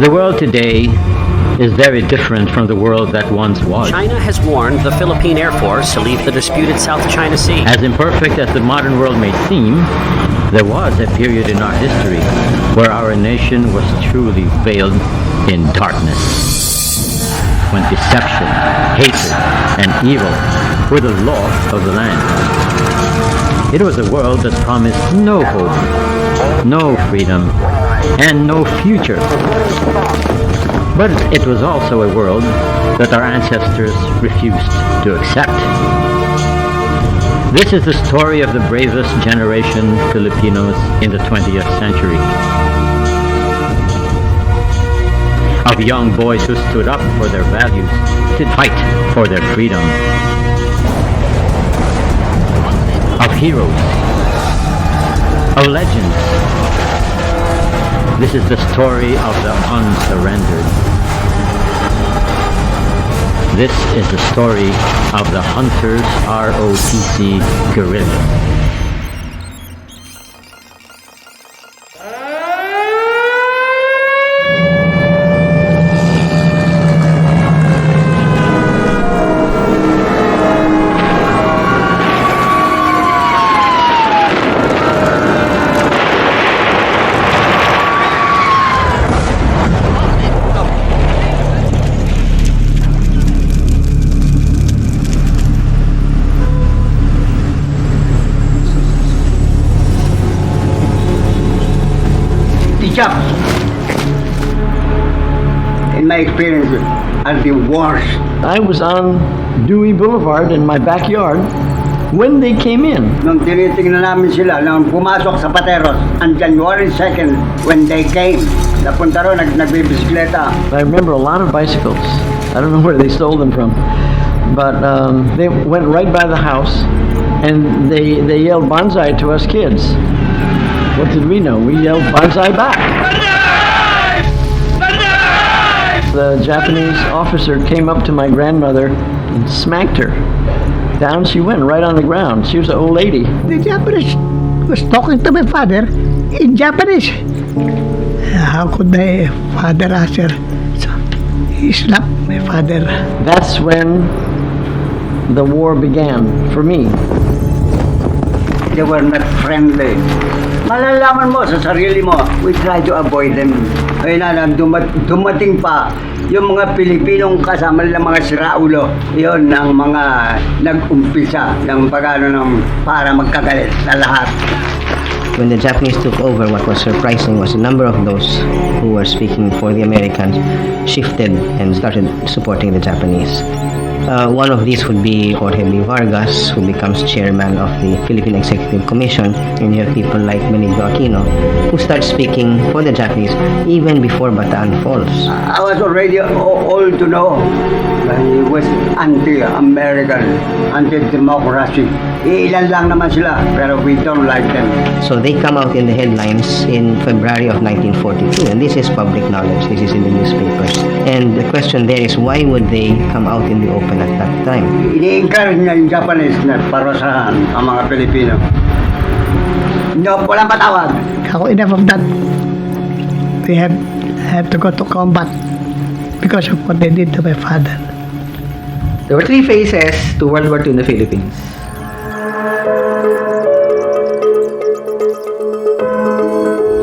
The world today is very different from the world that once was. China has warned the Philippine Air Force to leave the disputed South China Sea. As imperfect as the modern world may seem, there was a period in our history where our nation was truly veiled in darkness, when deception, hatred, and evil were the law of the land. It was a world that promised no hope, no freedom, and no future. But it was also a world that our ancestors refused to accept. This is the story of the bravest generation Filipinos in the 20th century. Of young boys who stood up for their values, to fight for their freedom. Of heroes. Of legends. This is the story of the Unsurrendered. This is the story of the Hunters ROTC guerrilla. Chap, in my experience, are the worst. I was on Dewey Boulevard in my backyard when they came in. Nung tinitingnan namin sila, nung pumasok sa Pateros, on January 2nd, when they came, napunta ron, nagbibisikleta. I remember a lot of bicycles. I don't know where they stole them from. But they went right by the house, and they yelled "Banzai" to us kids. What did we know? We yelled "Banzai" back. The Japanese officer came up to my grandmother and smacked her. Down she went, right on the ground. She was an old lady. The Japanese was talking to my father in Japanese. How could my father answer? So he slapped my father. That's when the war began for me. They were not friendly. Malalaman mo sa sarili mo, we try to avoid them. Ayun na, dumating pa yung mga Pilipinong kasama nila mga siraulo. Yun ang mga nag-umpisa ng para magkagalit na lahat. When the Japanese took over, what was surprising was a number of those who were speaking for the Americans shifted and started supporting the Japanese. One of these would be Jorge B. Vargas, who becomes chairman of the Philippine Executive Commission, and you have people like Benigno Aquino, who start speaking for the Japanese even before Bataan falls. I was already old to know that he was anti-American, anti-democracy. Ilan lang naman sila, pero we don't like them. So they come out in the headlines in February of 1942, and this is public knowledge, this is in the newspapers. And the question there is, why would they come out in the open at that time? Ini-encourage na yung Japanese na parusahan ang mga Pilipino. No, walang patawag. How enough of that? They have to go to combat because of what they did to my father. There were 3 phases to World War II in the Philippines.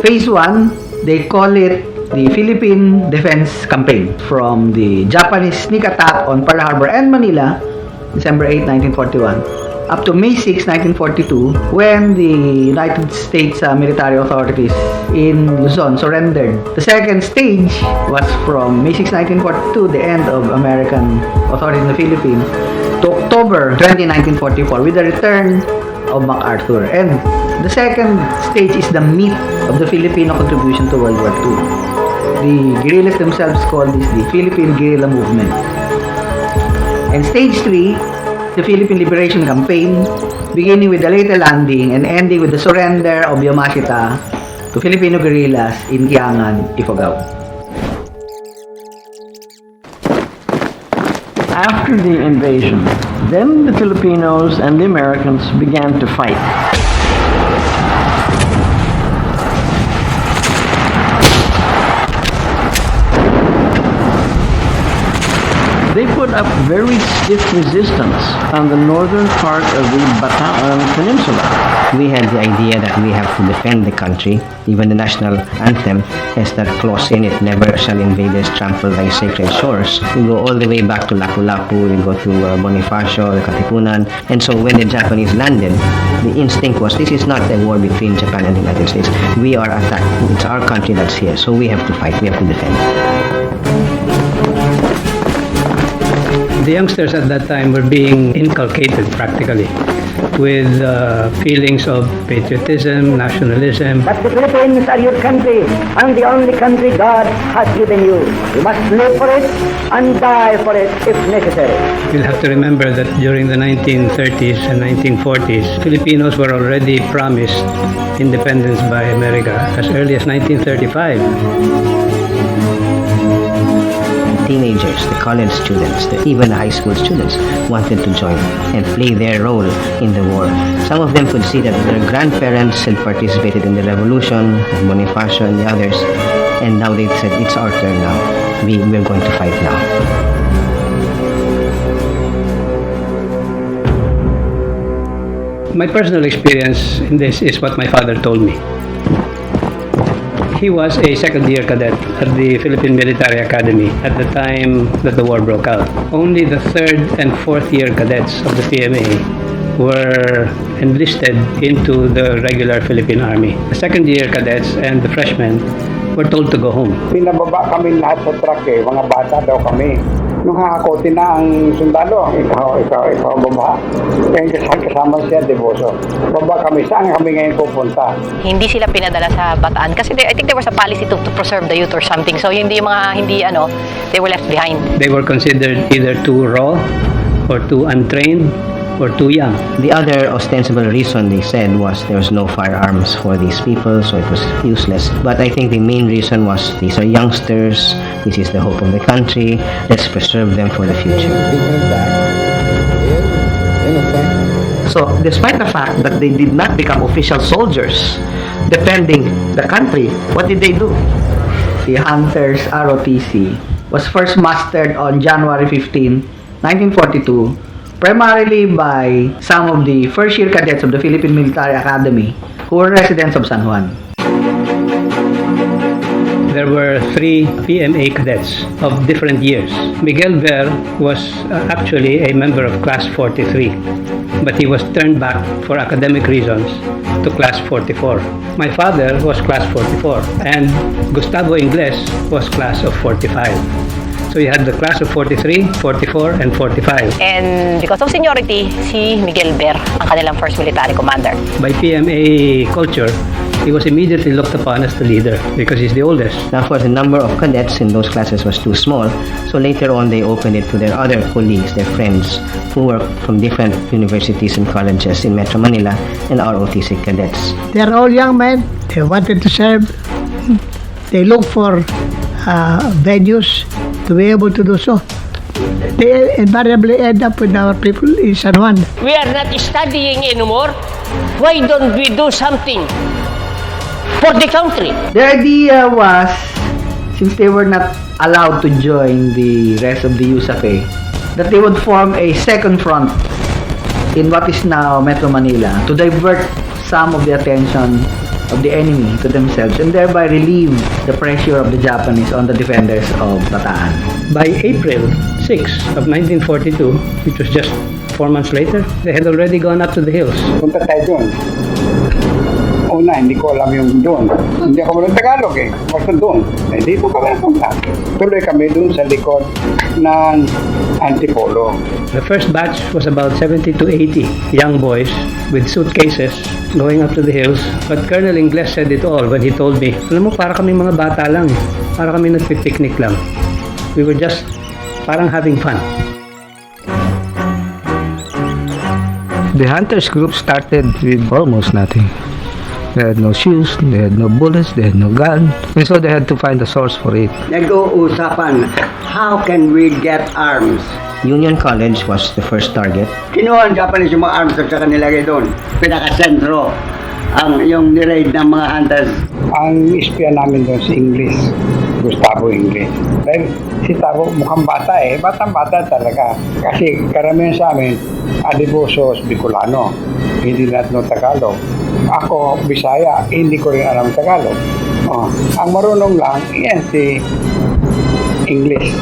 Phase 1, they call it the Philippine Defense Campaign. From the Japanese sneak attack on Pearl Harbor and Manila December 8, 1941, up to May 6, 1942, when the United States military authorities in Luzon surrendered. The second stage was from May 6, 1942, the end of American authorities in the Philippines, to October 20, 1944, with the return of MacArthur. And the second stage is the meat of the Filipino contribution to World War II. The guerrillas themselves call this the Philippine Guerrilla Movement. And stage 3, the Philippine Liberation Campaign, beginning with the Leyte landing and ending with the surrender of Yamashita to Filipino guerrillas in Kiangan, Ifugao. After the invasion, then the Filipinos and the Americans began to fight. They put up very stiff resistance on the northern part of the Bataan Peninsula. We had the idea that we have to defend the country. Even the national anthem has that clause in it, never shall invaders trample thy sacred shores. We go all the way back to Lapu-Lapu, we go to Bonifacio, the Katipunan. And so when the Japanese landed, the instinct was, this is not a war between Japan and the United States. We are attacked. It's our country that's here, so we have to fight, we have to defend. The youngsters at that time were being inculcated practically with feelings of patriotism, nationalism. But the Philippines are your country and the only country God has given you. You must live for it and die for it if necessary. You'll have to remember that during the 1930s and 1940s, Filipinos were already promised independence by America as early as 1935. Teenagers, the college students, even the high school students wanted to join and play their role in the war. Some of them could see that their grandparents had participated in the revolution, Bonifacio and the others, and now they said, it's our turn now. We're going to fight now. My personal experience in this is what my father told me. He was a second-year cadet at the Philippine Military Academy at the time that the war broke out. Only the third and fourth-year cadets of the PMA were enlisted into the regular Philippine Army. The second-year cadets and the freshmen were told to go home. Pinababa kami lahat sa truck mga bata daw kami. Nung hakakotin na ang sundalo, ikaw baba. Kaya kasama siya, Deboso. Baba kami, saan kami ngayon pupunta? Hindi sila pinadala sa Bataan kasi I think there was a policy to preserve the youth or something. So hindi they were left behind. They were considered either too raw or too untrained or too young. The other ostensible reason they said was there was no firearms for these people, so it was useless. But I think the main reason was these are youngsters, this is the hope of the country, let's preserve them for the future. So, despite the fact that they did not become official soldiers defending the country, what did they do? The Hunters ROTC was first mustered on January 15, 1942, primarily by some of the first-year cadets of the Philippine Military Academy who were residents of San Juan. There were 3 PMA cadets of different years. Miguel Ver was actually a member of Class 43, but he was turned back for academic reasons to Class 44. My father was Class 44, and Gustavo Ingles was Class of 45. So you had the class of 43, 44, and 45. And because of seniority, si Miguel Ver ang kanilang first military commander. By PMA culture, he was immediately looked upon as the leader because he's the oldest. Now, of course, the number of cadets in those classes was too small, so later on they opened it to their other colleagues, their friends, who were from different universities and colleges in Metro Manila, and ROTC cadets. They're all young men. They wanted to serve. They look for venues to be able to do so. They invariably end up with our people in San Juan. We are not studying anymore. Why don't we do something for the country? The idea was, since they were not allowed to join the rest of the USAPE, that they would form a second front in what is now Metro Manila to divert some of the attention of the enemy to themselves and thereby relieve the pressure of the Japanese on the defenders of Bataan. By April 6 of 1942, which was just 4 months later, they had already gone up to the hills. Punta tayo doon. Una, hindi ko alam yung doon. Hindi ako marunong Tagalog eh. Basta doon. Eh, dito kami napunta. Tuloy kami doon sa likod ng Antipolo. The first batch was about 70 to 80 young boys with suitcases going up to the hills. But Colonel Ingles said it all when he told me, alam mo, para kami mga bata lang eh. Para kami nagpipiknik lang. We were just parang having fun. The hunters group started with almost nothing. They had no shoes, they had no bullets, they had no gun, and so they had to find a source for it. Nag-uusapan, how can we get arms? Union College was the first target. Kinuha ang Japanese yung mga arms at saka nilagay doon. Pinaka-sentro ang yung niraid ng mga hunters. Ang espiya namin doon si Ingles, Gustavo Ingles. Dahil si Tavo mukhang bata eh, batang-bata talaga. Kasi karamihan sa amin, Adibosos, Bicolano, hindi lahat no Tagalog. Ako, Bisaya, hindi ko rin alam Tagalog. Ang marunong lang, yan si English.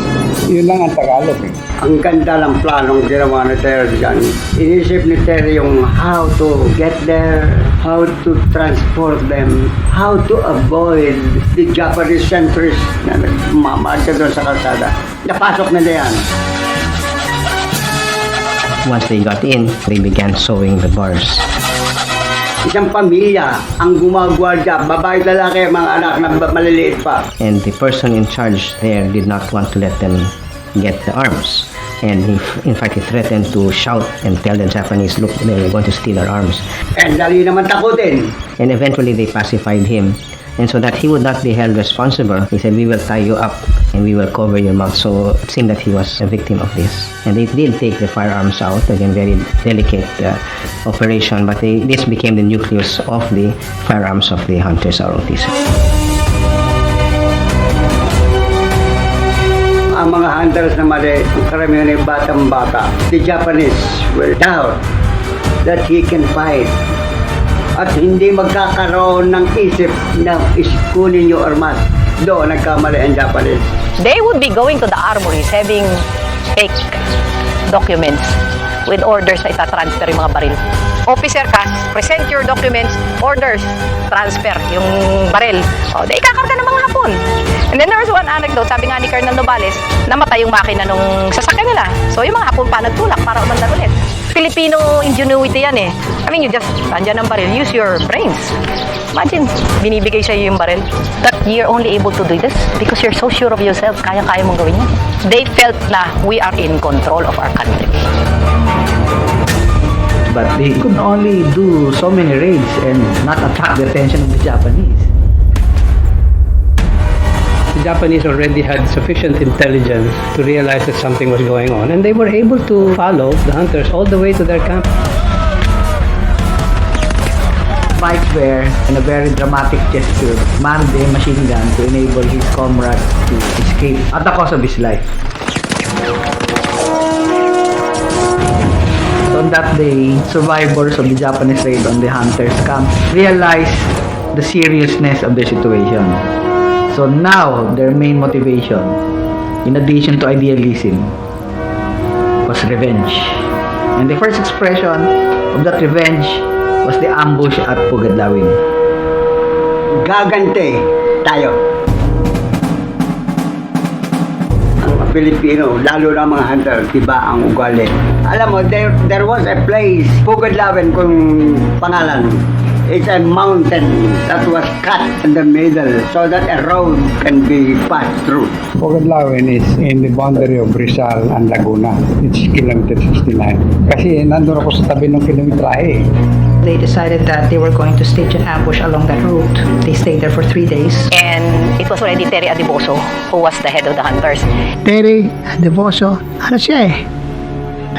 Yun lang ang Tagalog eh. Ang ganda ng planong ginawa ni Terry dyan. Inisip ni Terry yung how to get there, how to transport them, how to avoid the Japanese sentries na nagmamarka doon sa kalsada. Napasok nila yan. Once they got in, they began sewing the bars. Isang pamilya ang gumagwardya, babae at lalaki, mga anak na maliliit pa. And the person in charge there did not want to let them get the arms. And in fact, he threatened to shout and tell the Japanese, look, they're going to steal our arms. And dali naman takutin. And eventually they pacified him. And so that he would not be held responsible, he said, we will tie you up and we will cover your mouth. So it seemed that he was a victim of this. And they did take the firearms out, again, very delicate operation, but this became the nucleus of the firearms of the hunters ROTC. Ang mga hunters na mali, ang karamihan ay batang-bata. The Japanese will doubt that he can fight. At hindi magkakaroon ng isip na iskunin yung armas. Doon nagkamali ang Japanese. They would be going to the armories having fake documents with orders na itatransfer yung mga baril. Officer ka, present your documents, orders, transfer yung baril. O, di ikakarga ng mga Hapon. And then there was one anecdote, sabi nga ni Colonel Nobales, namatay yung makina nung sasakyan nila. So yung mga Hapon pa nagtulak para umandar ulit. Filipino ingenuity yan eh. I mean, you just, andyan ang baril, use your brains. Imagine, binibigay siya yung baril. That you're only able to do this because you're so sure of yourself, kaya-kaya mong gawin yan. They felt na we are in control of our country. But they could only do so many raids and not attract the attention of the Japanese. The Japanese already had sufficient intelligence to realize that something was going on, and they were able to follow the hunters all the way to their camp. Vice Bear, in a very dramatic gesture, manned a machine gun to enable his comrades to escape at the cost of his life. On that day, survivors of the Japanese raid on the hunters' camp realized the seriousness of their situation. So now, their main motivation, in addition to idealism, was revenge. And the first expression of that revenge was the ambush at Pugadlawin. Gagante tayo. Ang Pilipino, lalo na mga hunter, iba ang ugali. Alam mo, there was a place, Pugadlawin kung pangalan. It's a mountain that was cut in the middle so that a road can be passed through. Pugadlawin is in the boundary of Rizal and Laguna. It's kilometer 69. Kasi nandun ako sa tabi ng kilometrahe. They decided that they were going to stage an ambush along that route. They stayed there for 3 days. And it was already Terry Adiboso who was the head of the hunters. Terry Adiboso, ano siya eh?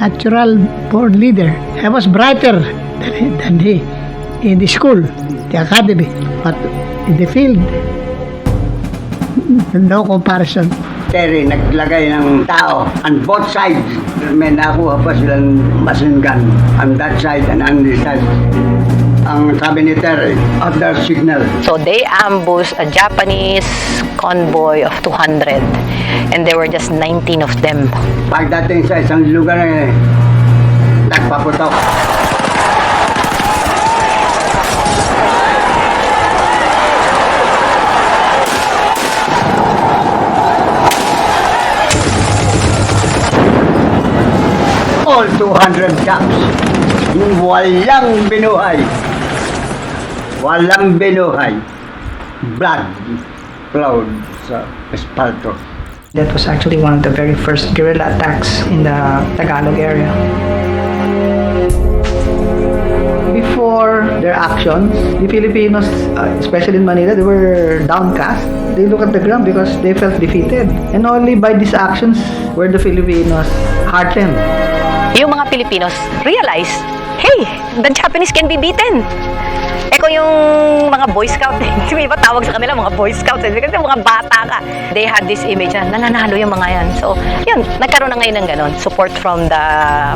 Natural born leader. I was brighter than he in the school, the academy, but in the field, no comparison. Terry naglagay ng tao on both sides. May nakuha pa silang machine gun on that side and on this side. ang sabi ni Terry, after signal. So they ambushed a Japanese convoy of 200 and there were just 19 of them. Pagdating sa isang lugar nagpaputok. All 200 Japs, walang binuhay. Walang binuhay. Blood cloud sa espalto. That was actually one of the very first guerrilla attacks in the Tagalog area. Before their actions, the Filipinos, especially in Manila, they were downcast. They look at the ground because they felt defeated. And only by these actions were the Filipinos heartened. Yung mga Pilipinos realize, hey, the Japanese can be beaten. Eko yung mga Boy Scout, yung iba tawag sa kanila mga Boy Scouts, kasi mga bata ka. They had this image na nananalo yung mga yan. So, yun, nagkaroon na ngayon ng ganun, support from the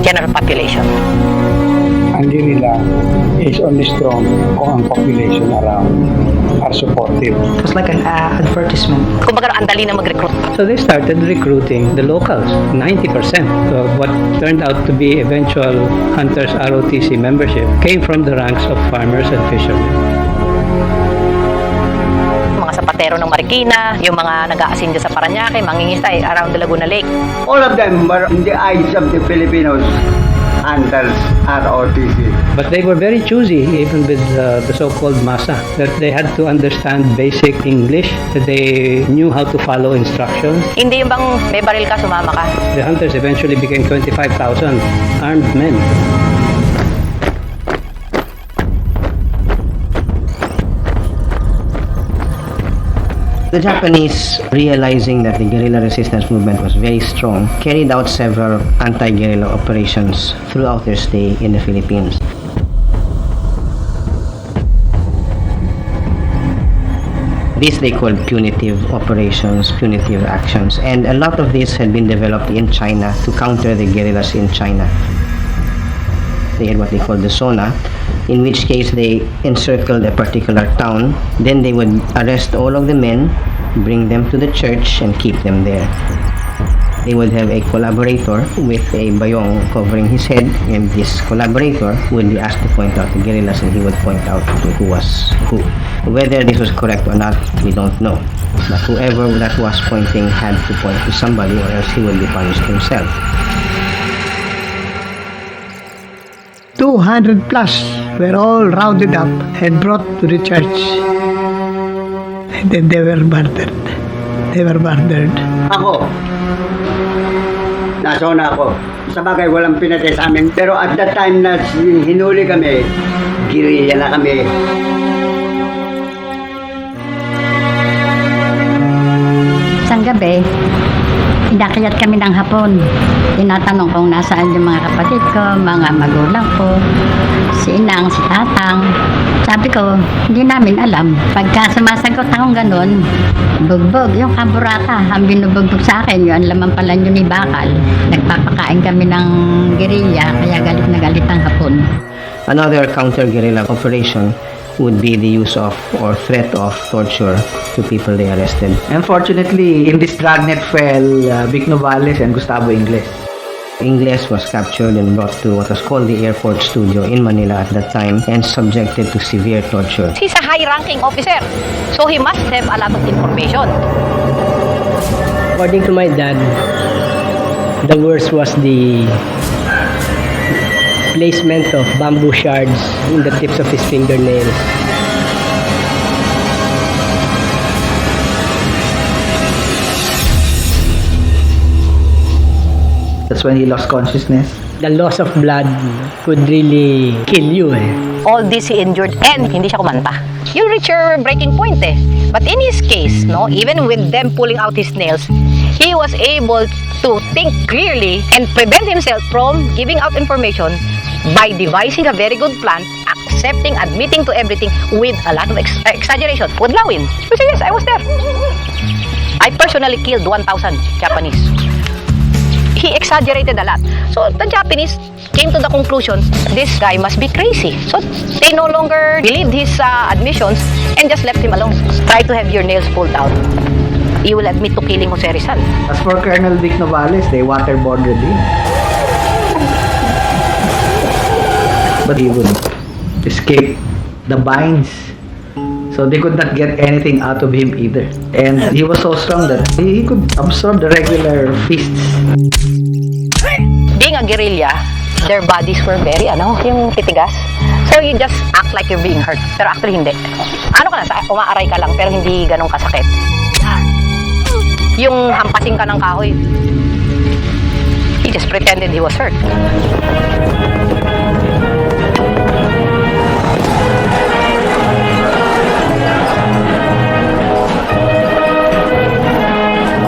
general population. Ang guerrilla is only strong kung ang population around are supportive. It was like an advertisement. Kumbaga, ang dali na mag-recruit. So they started recruiting the locals. 90% of what turned out to be eventual Hunters ROTC membership came from the ranks of farmers and fishermen. Mga sapatero ng Marikina, yung mga nag-aasin dyan sa Parañaque, mangingisay around the Laguna Lake. All of them were in the eyes of the Filipinos. Hunters ROTC. But they were very choosy, even with the so-called masa, that they had to understand basic English, that they knew how to follow instructions. Hindi yung bang may baril ka, sumama ka. The hunters eventually became 25,000 armed men. The Japanese, realizing that the guerrilla resistance movement was very strong, carried out several anti-guerrilla operations throughout their stay in the Philippines. These they called punitive operations, punitive actions, and a lot of this had been developed in China to counter the guerrillas in China. They had what they called the Sona, in which case they encircled a particular town, then they would arrest all of the men, bring them to the church, and keep them there. They would have a collaborator with a bayong covering his head, and this collaborator would be asked to point out the guerrillas, and he would point out who was who. Whether this was correct or not, we don't know. But whoever that was pointing had to point to somebody, or else he would be punished himself. 200 plus were all rounded up and brought to the church. And then they were murdered. They were murdered. Ako, nasona ako. Sa bagay, walang pinatay sa amin. Pero at that time na hinuli kami, guerrilla na kami. Isang gabi, inakayat kami ng hapon. Tinatanong kung nasaan yung mga kapatid ko, mga magulang ko, si inang, si tatang. Sabi ko, hindi namin alam. Pagka sumasagot akong ganun, bugbog, yung kaburata, ang binubugbog sa akin, yung laman pala yun ni Bakal. Nagpapakain kami ng guerrilla, kaya galit na galit ang hapon. Another counter-guerrilla operation would be the use of or threat of torture to people they arrested. Unfortunately, in this dragnet fell Vic Novales and Gustavo Ingles. Ingles was captured and brought to what was called the airport studio in Manila at that time and subjected to severe torture. He's a high-ranking officer, so he must have a lot of information. According to my dad, the worst was the placement of bamboo shards in the tips of his fingernails. That's when he lost consciousness. The loss of blood could really kill you. All this he endured and hindi siya kumanta. You reach your breaking point eh. But in his case, no, even with them pulling out his nails, he was able to think clearly and prevent himself from giving out information by devising a very good plan, accepting, admitting to everything with a lot of exaggeration. Pudlawin. You say, yes, I was there. I personally killed 1,000 Japanese. he exaggerated a lot. So the Japanese came to the conclusion, this guy must be crazy. So they no longer believed his admissions and just left him alone. Try to have your nails pulled out. You will admit to killing Jose Rizal. As for Colonel Vic Novales, they waterboarded him. But he would escape the binds. So they could not get anything out of him either. And he was so strong that he could absorb the regular fists. Being a guerrilla, their bodies were very, yung titigas. So you just act like you're being hurt. Pero actually hindi. Umaaray ka lang pero hindi ganun kasakit. Yung hampasin ka ng kahoy, he just pretended he was hurt.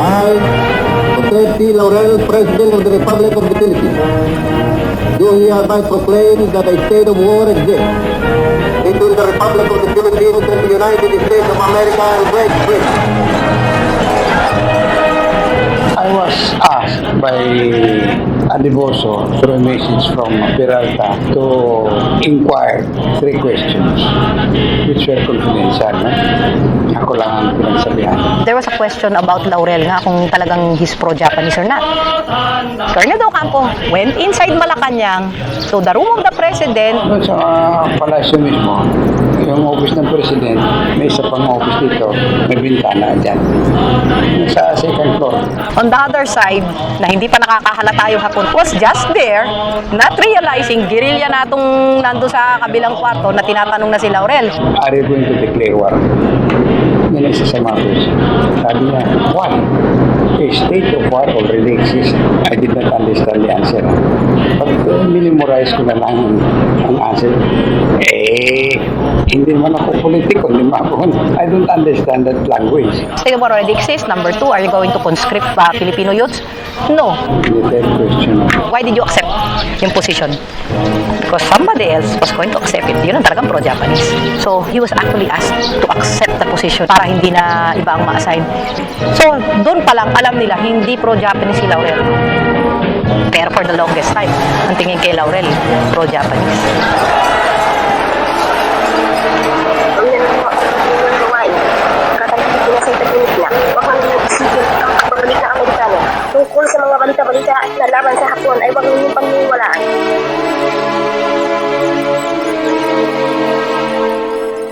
I, Laurel, President of the Republic of the Philippines, do hereby proclaim that a state of war exists between the Republic of the Philippines and the United States of America and Great Britain. I was asked by Adiboso through a message from Peralta to inquire 3 questions which were confidential. Ako lang ang pinagsabihan. There was a question about Laurel nga kung talagang he's pro-Japanese or not. Colonel Docampo went inside Malacanang to the room of the president. Doon sa palasyo mismo, yung office ng president, may isa pang office dito, may bintana dyan. Sa second floor. On the other side, na hindi pa nakakahalata yung Hapon, was just there, not realizing guerrilla na itong nando sa kabilang kwarto na tinatanong na si Laurel. Are you going to declare war? Yan isa sa mga question. Sabi niya, why? A state of war already exists. I did not understand the answer. But minimorize ko na lang ang answer. Hindi naman ako politiko, hindi naman ako. I don't understand that language. State of war already exists. Number 2, are you going to conscript Filipino youths? No. The third question. Why did you accept yung position? Because somebody else was going to accept it. Yun ang talagang pro-Japanese. So, he was actually asked to accept the position para hindi na iba ang ma-assign. So, doon pa lang, alam nila, hindi pro-Japanese si Laurel. Pero for the longest time, ang tingin kay Laurel, pro-Japanese. Tungkol sa mga balita-balita na laban sa Hapon ay huwag ninyong paniniwalaan.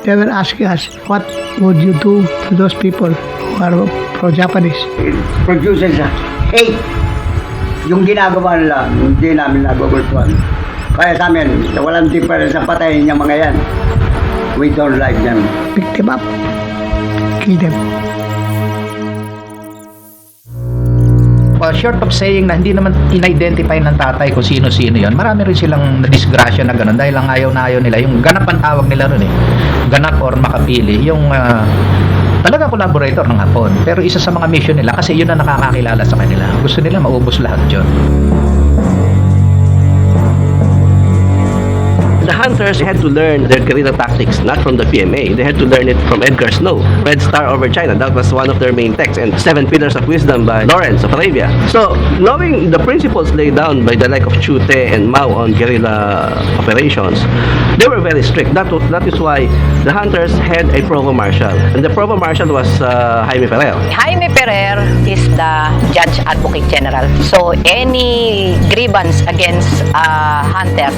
They were asking us, what would you do to those people who are pro-Japanese? Produces hate. Yung ginagawa nila, hindi namin nagugustuhan. Kaya sa amin, walang difference sa patayin yung mga yan. We don't like them. Pick them up, kill them. Short of saying na hindi naman in-identify ng tatay kung sino-sino yon, marami rin silang nadisgrasya na gano'n dahil lang ayaw nila. Yung ganap ang tawag nila rin ganap or makapili. Yung talaga collaborator ng Hapon. Pero isa sa mga mission nila kasi yun ang nakakakilala sa kanila. Gusto nila maubos lahat yun. The hunters had to learn their guerrilla tactics not from the PMA. They had to learn it from Edgar Snow, Red Star over China. That was one of their main texts, and 7 Pillars of Wisdom by Lawrence of Arabia. So, knowing the principles laid down by the like of Chu Te and Mao on guerrilla operations, they were very strict. That is why the hunters had a provost marshal, and the provost marshal was Jaime Ferrer. Jaime Ferrer is the Judge Advocate General. So, any grievance against a hunter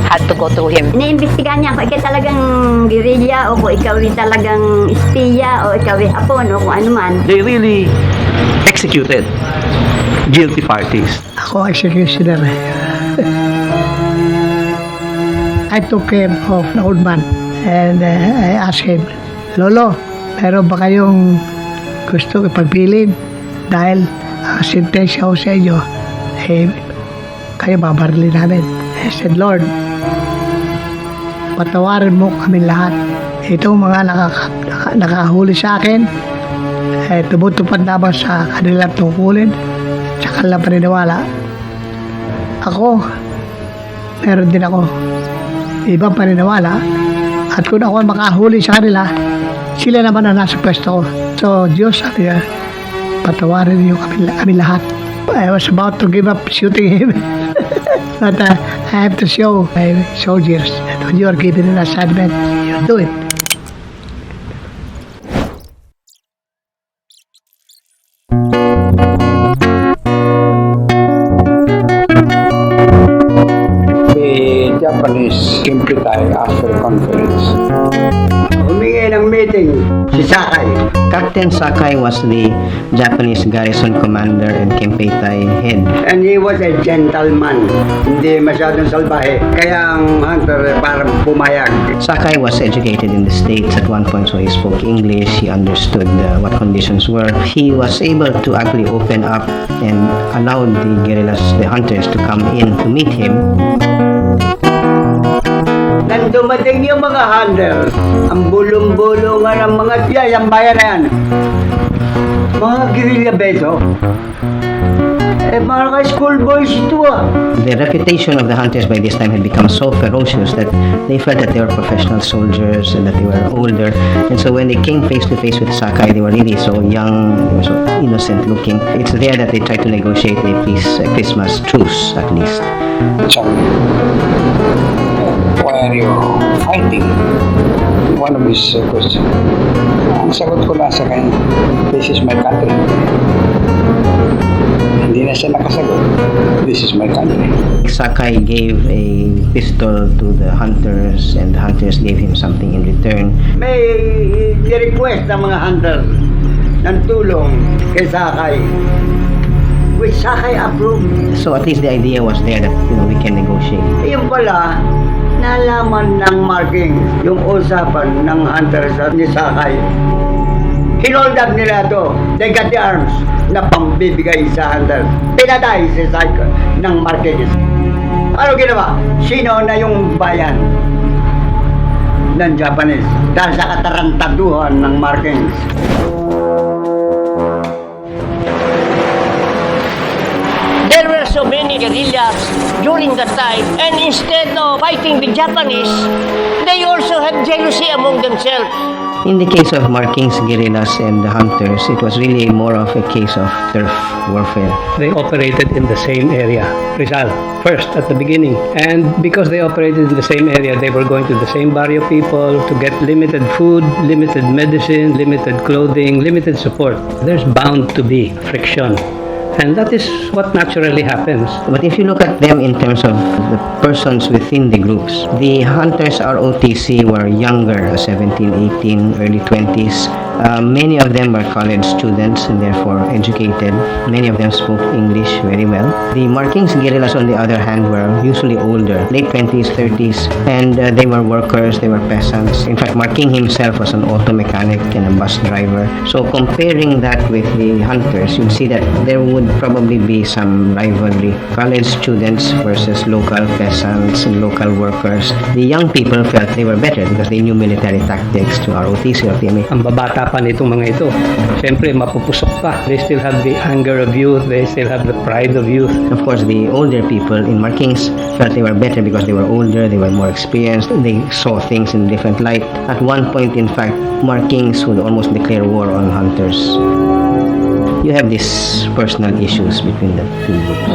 had to go through him. Iniimbestigahan niya kung ikaw talagang guerrilla o kung ikaw rin talagang espiya o ikaw rin Hapon o kung ano man. They really executed guilty parties. Ako executioner. I took care of the old man and I asked him, Lolo, meron ba kayong gusto ipagpilin dahil sentensya ko sa inyo, kayo babarilin namin. I said, Lord, patawarin mo kami lahat. Itong mga nakahuli sa akin, tumutupad naman sa kanilang tungkulin, sa kanilang paniniwala. Ako, meron din ako ibang paniniwala, at kung ako makahuli sa kanila, sila naman ang nasa pwesto ko. So, Diyos, sabi niya, patawarin niyo kami lahat. I was about to give up shooting him. But I have to show my soldiers that when you are given an assignment, you do it. The Japanese simply asked for a conference. Humingi ng meeting si Sakay. Captain Sakai was the Japanese garrison commander and Kempeitai head. And he was a gentleman. Hindi masyadong salbahe. Kaya ang hunter parang pumayag. Sakai was educated in the States at one point, so he spoke English, he understood what conditions were. He was able to actually open up and allowed the guerrillas, the hunters, to come in to meet him. Nang dumating yung mga hunter, ang bulong-bulungan ng mga yung bayan na yan. Mga guerrilla beto. Mga schoolboys ito The reputation of the hunters by this time had become so ferocious that they felt that they were professional soldiers and that they were older. And so when they came face to face with Sakai, they were really so young, they were so innocent looking. It's there that they tried to negotiate a peace, a Christmas truce at least. Why are you fighting? One of his questions. Ang sagot ko lang sa kanya, this is my country. Hindi na siya nakasagot, this is my country. Sakai gave a pistol to the hunters and the hunters gave him something in return. May request ng mga hunter ng tulong kay Sakay. Which Sakay approved. So at least the idea was there that we can negotiate. Yung pala, nalaman ng marking yung usapan ng hunters at ni Sakay. Hinold up nila to. They got the arms na pambibigay sa hunter. Pinatay si Sakay ng marking. Ano ginawa? Sino na yung bayan ng Japanese dahil sa katarantaduhan ng markings? There were so many guerrillas during that time, and instead of fighting the Japanese, they also had jealousy among themselves. In the case of Marking's guerrillas and the hunters, it was really more of a case of turf warfare. They operated in the same area, Rizal, first at the beginning. And because they operated in the same area, they were going to the same barrio people to get limited food, limited medicine, limited clothing, limited support. There's bound to be friction. And that is what naturally happens. But if you look at them in terms of the persons within the groups, the hunters ROTC were younger, 17, 18, early 20s. Many of them were college students and therefore educated. Many of them spoke English very well. The Markings guerrillas, on the other hand, were usually older, late 20s, 30s, and they were workers, they were peasants. In fact, Marking himself was an auto mechanic and a bus driver. So comparing that with the hunters, you'd see that there would probably be some rivalry. College students versus local peasants and local workers. The young people felt they were better because they knew military tactics to ROTC or PMA. Ang babata pa nitong mga ito. Siyempre, mapupusok pa. They still have the anger of youth. They still have the pride of youth. Of course, the older people in Markings felt they were better because they were older, they were more experienced, they saw things in a different light. At one point, in fact, Markings would almost declare war on hunters. You have these personal issues between the two groups.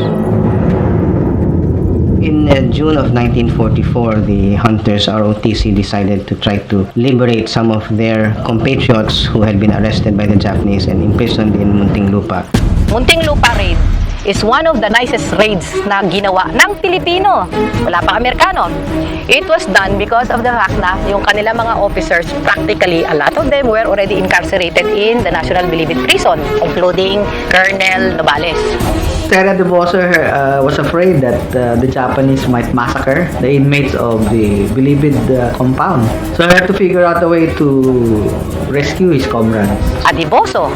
In June of 1944, the hunters ROTC decided to try to liberate some of their compatriots who had been arrested by the Japanese and imprisoned in Muntinlupa. Muntinlupa raid is one of the nicest raids na ginawa ng Pilipino. Wala pa Amerikano. It was done because of the fact na yung kanila mga officers, practically a lot of them were already incarcerated in the National Bilibid Prison, including Colonel Nobales. Terra de Bosser was afraid that the Japanese might massacre the inmates of the Bilibid compound. So he had to figure out a way to rescue his comrades. Adiboso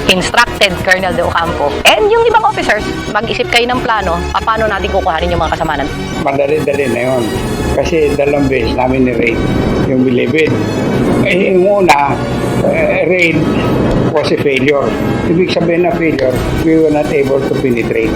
instructed Colonel De Ocampo and yung ibang officers, mag-isip kayo ng plano paano natin kukuhanin yung mga kasamanan. Madali-dali na yun. Kasi dalawang beses namin ni-raid yung Bilibid. Yung una, raid was a failure. Ibig sabihin na failure, we were not able to penetrate.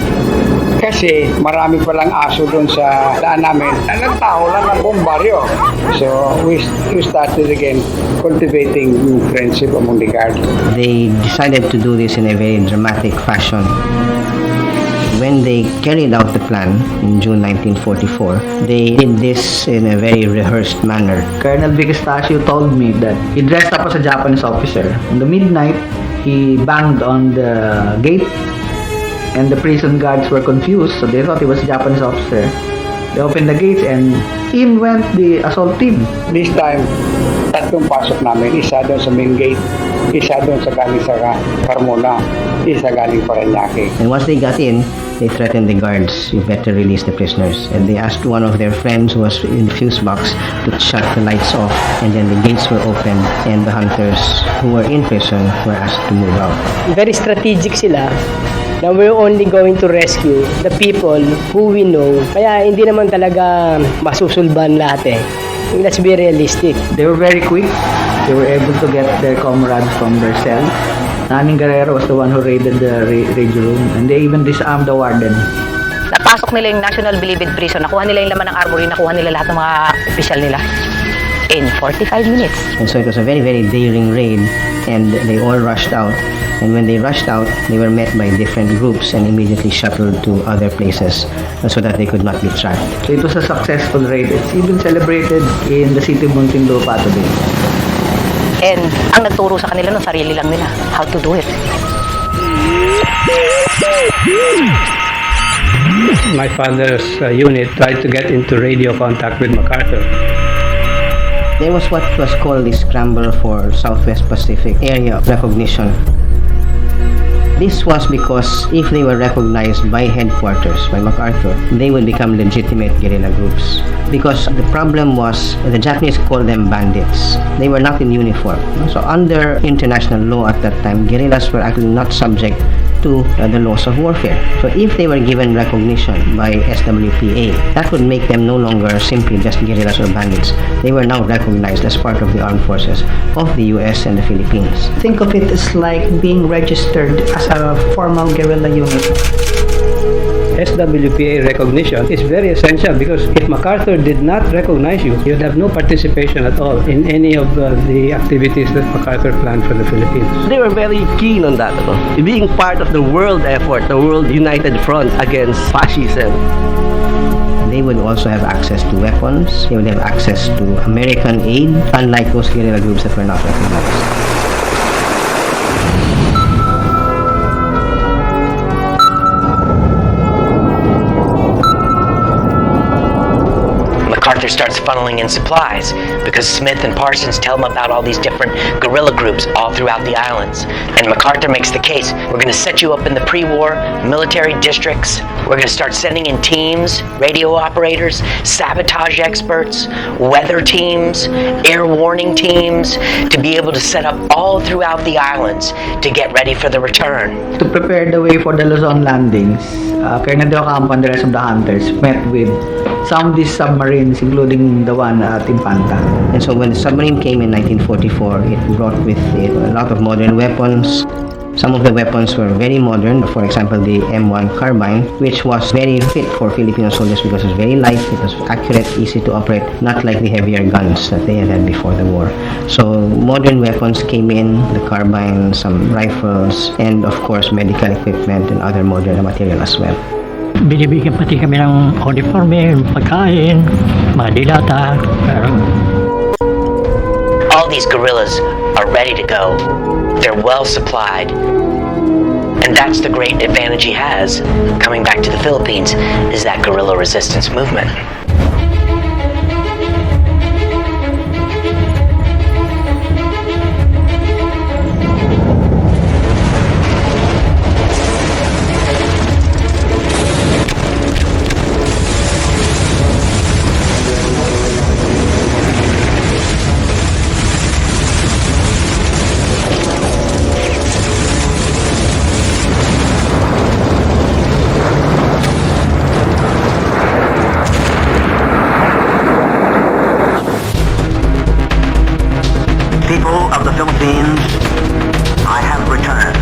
Kasi marami palang aso doon sa daan namin na nagtaho lang ng buong baryo. So we started again cultivating new friendship among the guards. They decided to do this in a very dramatic fashion. When they carried out the plan in June 1944, they did this in a very rehearsed manner. Colonel Vicastasio told me that he dressed up as a Japanese officer. In the midnight, he banged on the gate and the prison guards were confused, so they thought he was a Japanese officer. They opened the gates and in went the assault team. This time, tatlong pasok namin. Isa doon sa main gate, isa doon sa galing sa Carmona, isa galing Parañaque. And once they got in, they threatened the guards, you better release the prisoners. And they asked one of their friends who was in the fuse box to shut the lights off. And then the gates were opened and the hunters who were in prison were asked to move out. Very strategic sila. Now we're only going to rescue the people who we know. Kaya hindi naman talaga masusulban lahat eh. Let's be realistic. They were very quick. They were able to get their comrades from their cell. Naning Guerrero was the one who raided the radio room and they even disarmed the warden. Napasok nila yung National Bilibid Prison, nakuha nila yung laman ng armory, nakuha nila lahat ng mga opisyal nila in 45 minutes. And so it was a very, very daring raid and they all rushed out. And when they rushed out, they were met by different groups and immediately shuttled to other places so that they could not be tracked. So it was a successful raid. It's even celebrated in the city of Muntinlupa today. And ang nagturo sa kanila, sarili lang nila, how to do it. My father's unit tried to get into radio contact with MacArthur. There was what was called the Scramble for Southwest Pacific Area Recognition. This was because if they were recognized by headquarters, by MacArthur, they would become legitimate guerrilla groups. Because the problem was, the Japanese called them bandits. They were not in uniform. So under international law at that time, guerrillas were actually not subject to the laws of warfare. So if they were given recognition by SWPA, that would make them no longer simply just guerrillas or bandits. They were now recognized as part of the armed forces of the US and the Philippines. Think of it as like being registered as a formal guerrilla unit. SWPA recognition is very essential because if MacArthur did not recognize you, you'd have no participation at all in any of the activities that MacArthur planned for the Philippines. They were very keen on that, being part of the world effort, the world united front against fascism. They would also have access to weapons, they would have access to American aid, unlike those guerrilla groups that were not recognized. MacArthur starts funneling in supplies because Smith and Parsons tell him about all these different guerrilla groups all throughout the islands. And MacArthur makes the case, we're going to set you up in the pre-war military districts. We're going to start sending in teams, radio operators, sabotage experts, weather teams, air warning teams to be able to set up all throughout the islands to get ready for the return. To prepare the way for the Luzon landings, Colonel De Ocampo and the rest of the hunters met with some of these submarines, including the one at Infanta. And so when the submarine came in 1944, it brought with it a lot of modern weapons. Some of the weapons were very modern, for example the M1 carbine, which was very fit for Filipino soldiers because it was very light, it was accurate, easy to operate, not like the heavier guns that they had before the war. So modern weapons came in, the carbine, some rifles, and of course medical equipment and other modern material as well. Binibigyan pati kami ng uniforme, pagkain, mga dilata. All these guerrillas are ready to go. They're well supplied. And that's the great advantage he has coming back to the Philippines, is that guerrilla resistance movement. People of the Philippines, I have returned.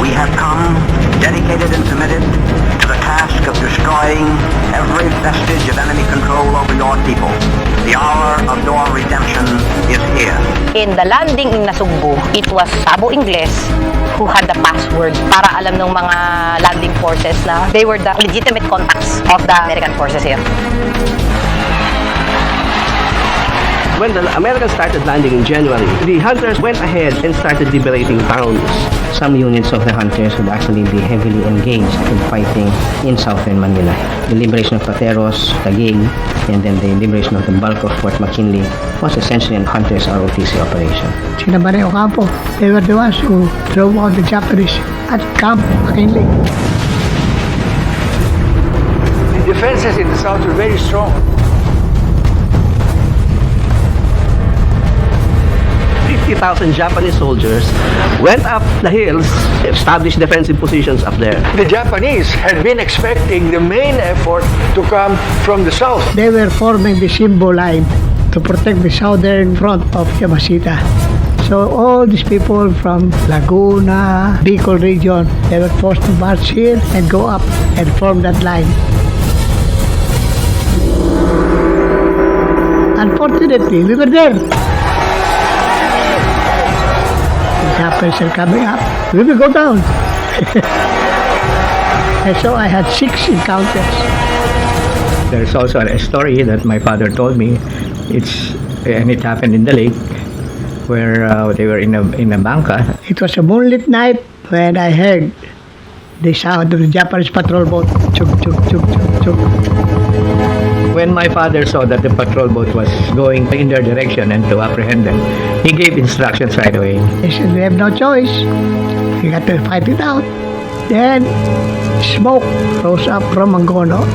We have come, dedicated and committed to the task of destroying every vestige of enemy control over your people. The hour of your redemption is here. In the landing in Nasugbu, it was Sabo Ingles who had the password para alam ng mga landing forces na they were the legitimate contacts of the American forces here. When the Americans started landing in January, the hunters went ahead and started liberating towns. Some units of the hunters would actually be heavily engaged in fighting in southern Manila. The liberation of Pateros, Taguig, and then the liberation of the bulk of Fort McKinley was essentially a hunters ROTC operation. Sinabari Ocampo, they were the ones who drove out the Japanese at Camp McKinley. The defenses in the south were very strong. 50,000 Japanese soldiers went up the hills, established defensive positions up there. The Japanese had been expecting the main effort to come from the south. They were forming the Simbo line to protect the southern front of Yamashita. So all these people from Laguna, Bicol region, they were forced to march here and go up and form that line. Unfortunately, we were there. Japanese are coming up, we will go down. And so I had 6 encounters. There's also a story that my father told me. It happened in the lake where they were in a banca. It was a moonlit night when I heard the sound of the Japanese patrol boat. Chug, chug, chug, chug, chug. When my father saw that the patrol boat was going in their direction and to apprehend them, he gave instructions right away. He said, we have no choice. We got to fight it out. Then, smoke rose up from Angono.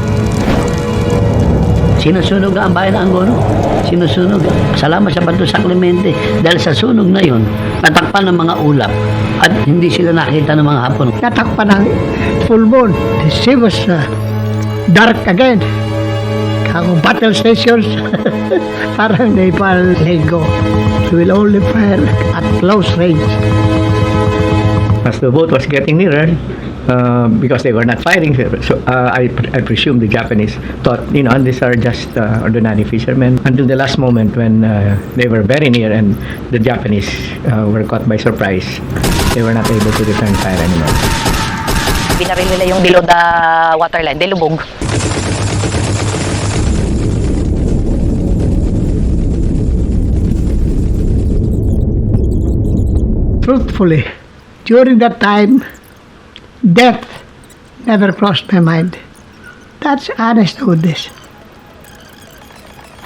Sinusunog ang bayan ng Angono. Sinusunog. Salamat sa Banto San Clemente. Dahil sa sunog na yun, natakpan ng mga ulap. At hindi sila nakita ng mga Hapon. Natakpan ng full moon. The sea was dark again. Ang battle stations, parang Nepal, Lego. We will only fire at close range. As the boat was getting nearer, because they were not fighting, so I presume the Japanese thought, these are just ordinary fishermen. Until the last moment when they were very near and the Japanese were caught by surprise, they were not able to return fire anymore. Binaril nila yung below the waterline, they lubog. Truthfully, during that time, death never crossed my mind. That's honest with this.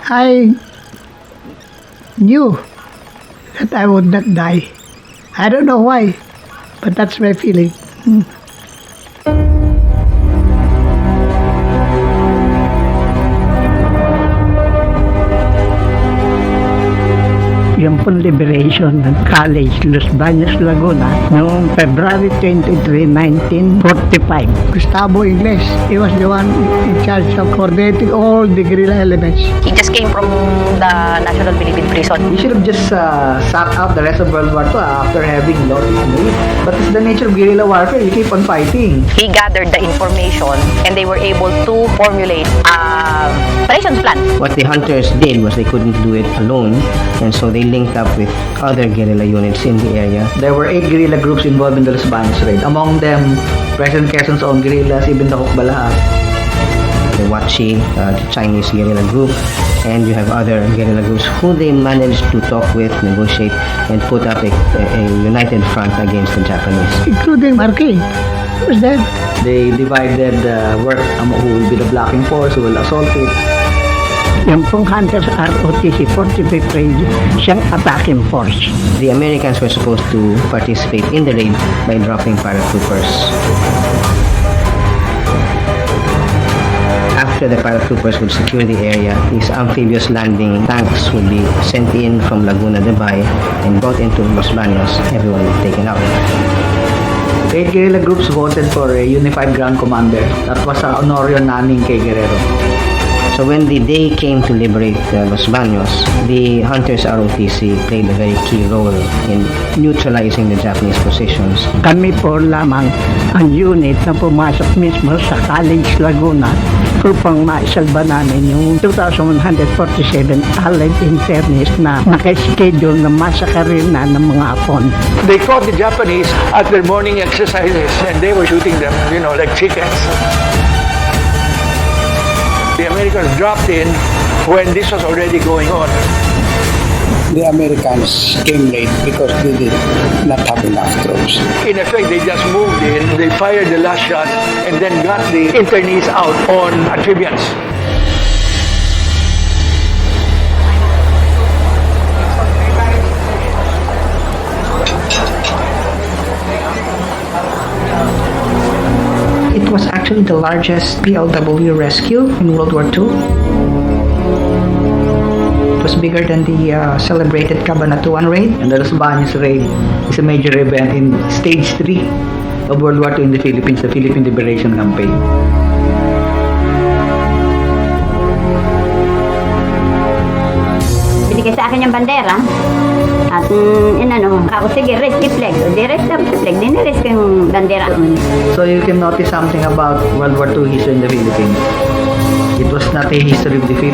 I knew that I would not die. I don't know why, but that's my feeling. Yung pong liberation ng College Los Banos, Laguna noong February 23, 1945. Gustavo Ingles, he was the one in charge of coordinating all the guerrilla elements. He just came from the National Philippine Prison. He should have just sat out the rest of World War II after having lost his name. But it's the nature of guerrilla warfare, you keep on fighting. He gathered the information and they were able to formulate operations plan. What the hunters did was they couldn't do it alone, and so they linked up with other guerrilla units in the area. There were 8 guerrilla groups involved in the Los Banos raid. Among them, President Quezon's own guerrillas, even the Hukbalahat. The Rotc, the Chinese guerrilla group, and you have other guerrilla groups who they managed to talk with, negotiate, and put up a united front against the Japanese. Including Marquis. Who was that? They divided work who will be the blocking force, who will assault it. Yung pong Hunters ROTC 45th Raid, siyang attacking force. The Americans were supposed to participate in the raid by dropping paratroopers. After the paratroopers would secure the area, these amphibious landing tanks would be sent in from Laguna de Bay and brought into Los Banos. Everyone would be taken out. 8 guerrilla groups voted for a unified ground commander. That was Honorio Naning K. Guerrero. So when the day came to liberate Los Banos, the Hunters ROTC played a very key role in neutralizing the Japanese positions. Kami po lamang ang unit na pumasok mismo sa College Laguna upang maisalba namin yung 2,147 Allied internists na naka-schedule na masakarin na ng mga Hapon. They caught the Japanese at their morning exercises and they were shooting them, like chickens. The Americans dropped in when this was already going on. The Americans came late because they did not have enough troops. In effect, they just moved in, they fired the last shot, and then got the internees out on amphibians. It was actually the largest PLW rescue in World War II. It was bigger than the celebrated Cabanatuan raid. And the Los Banos raid is a major event in stage 3 of World War II in the Philippines, the Philippine Liberation Campaign. Binigay sa akin yung bandera. At ako, sige, rest the flag. O, di rest the flag. Diniris ko yung bandera. So you can notice something about World War II history in the Philippines. It was not a history of defeat.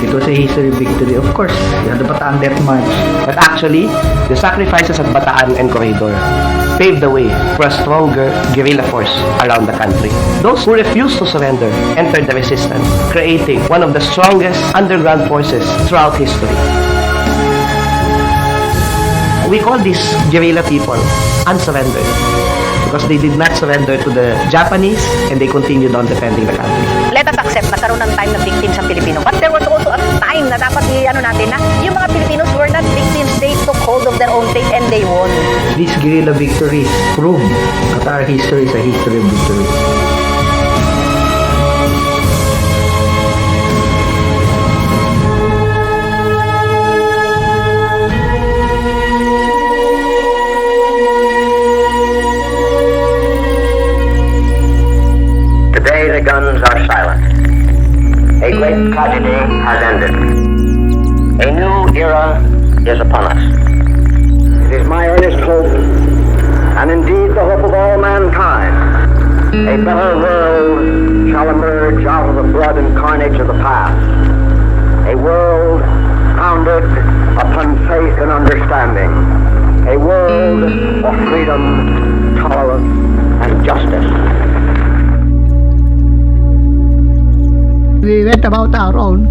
It was a history of victory. Of course, you had the Bataan Death March. But actually, the sacrifices at Bataan and Corridor paved the way for a stronger guerrilla force around the country. Those who refused to surrender entered the resistance, creating one of the strongest underground forces throughout history. We call these guerrilla people unsurrendered because they did not surrender to the Japanese and they continued on defending the country. Let us accept nagkaroon ng time na victims ang Pilipino. But there was also a time na dapat natin na yung mga Filipinos were not victims. They took hold of their own fate and they won. These guerrilla victories prove that our history is a history of victory. Today the guns are silent. A great tragedy has ended. A new era is upon us. It is my earnest hope, and indeed the hope of all mankind, a better world shall emerge out of the blood and carnage of the past. A world founded upon faith and understanding. A world of freedom, tolerance, and justice. We went about our own.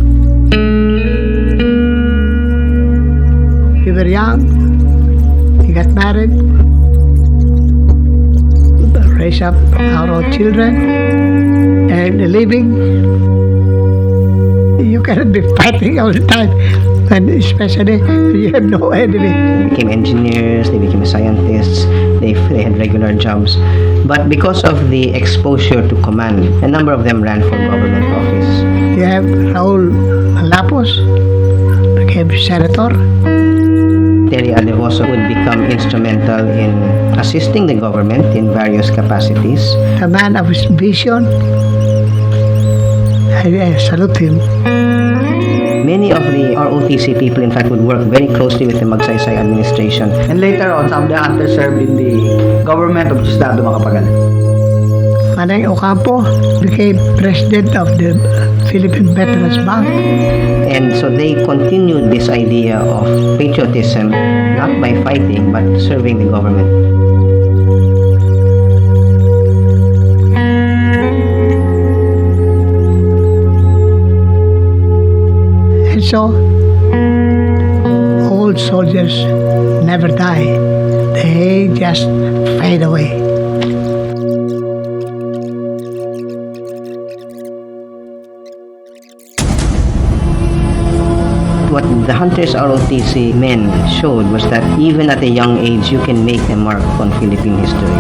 We were young. We got married. Raised up our own children. And living. You cannot be fighting all the time. And especially when you have no enemy. They became engineers, they became scientists, they had regular jobs. But because of the exposure to command, a number of them ran for government office. You have Raul Lapos, became senator. Terry Alevoso would become instrumental in assisting the government in various capacities. A man of his vision. I salute him. Many of the ROTC people, in fact, would work very closely with the Magsaysay administration. And later on, some of the hunters served in the government of Estado Macapagal. Manay Ocampo became president of the Philippine Veterans Bank. And so they continued this idea of patriotism, not by fighting, but serving the government. And so, old soldiers never die. They just fade away. What the Hunters ROTC men showed was that even at a young age, you can make a mark on Philippine history.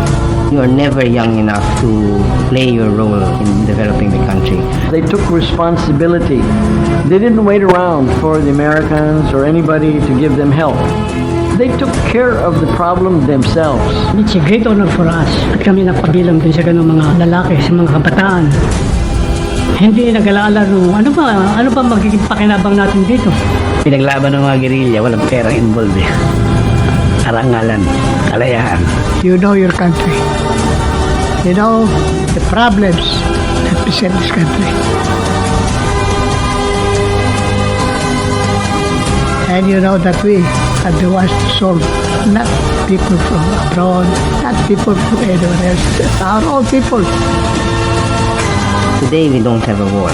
You are never young enough to play your role in developing the country. They took responsibility. They didn't wait around for the Americans or anybody to give them help. They took care of the problem themselves. It's a great honor for us at kami napabilang din sa ganung mga lalaki, sa mga kabataan. Hindi nag-alala nung ano ba magiging pakinabang natin dito. Pinaglaban ng mga guerrilla, walang pera involved eh. Arangalan, kalayaan. You know your country. You know the problems represent this country. And you know that we are the ones to solve, not people from abroad, not people from anywhere else, our own people. Today we don't have a war,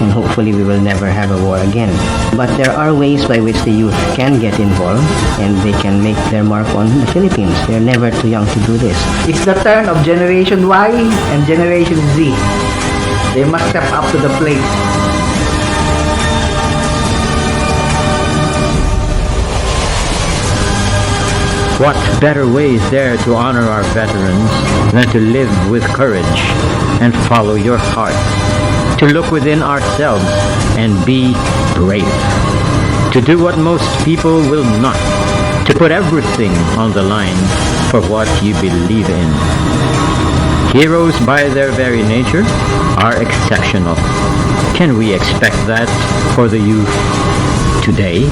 and hopefully we will never have a war again. But there are ways by which the youth can get involved and they can make their mark on the Philippines. They're never too young to do this. It's the turn of Generation Y and Generation Z. They must step up to the plate. What better way is there to honor our veterans than to live with courage and follow your heart, to look within ourselves and be brave, to do what most people will not, to put everything on the line for what you believe in. Heroes by their very nature are exceptional. Can we expect that for the youth today?